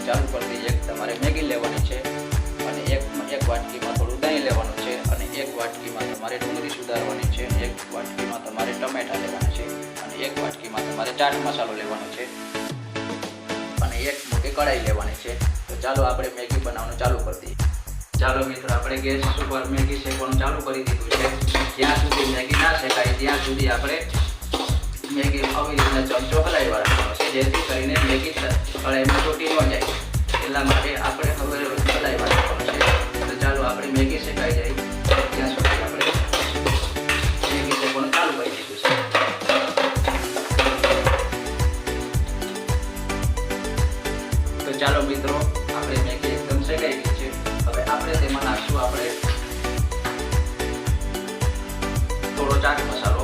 ચાલુ કરી દઈએ। એક તમારે મેગી લેવાની છે અને એક વાટકીમાં થોડું દહીં લેવાનું છે અને એક વાટકીમાં તમારે ડુંગળી સુધારવાની છે, એક વાટકીમાં તમારે ટમેટા લેવાના છે અને એક વાટકીમાં તમારે ચાટ મસાલો લેવાનો છે અને એક મોટી કઢાઈ લેવાની છે। તો ચાલો આપણે મેગી બનાવવાનું ચાલુ કરી દઈએ। ચાલો મિત્રો, આપણે ગેસ ઉપર મેગી શેકવાનું ચાલુ કરી દીધું છે। જ્યાં સુધી મેગી ના શેકાય ત્યાં સુધી આપણે મેગી આવી રીતના ચમચો હલાવવા રાખવાનો છે, જેથી કરીને મેગી કઢાઈમાં ચોટી ન જાય। એટલા માટે આપણે હવે હલાવવા રાખવાનું છે। તો ચાલો આપણે મેગી શેકાઈ જાય ત્યાં સુધી આપણે મેગી શેકવાનું ચાલુ કરી દીધું છે। તો ચાલો મિત્રો, આપણે મેગી એકદમ શેકાઈ ગઈ છે। હવે આપણે તેમાં નાખશું આપણે થોડો ચાટ મસાલો।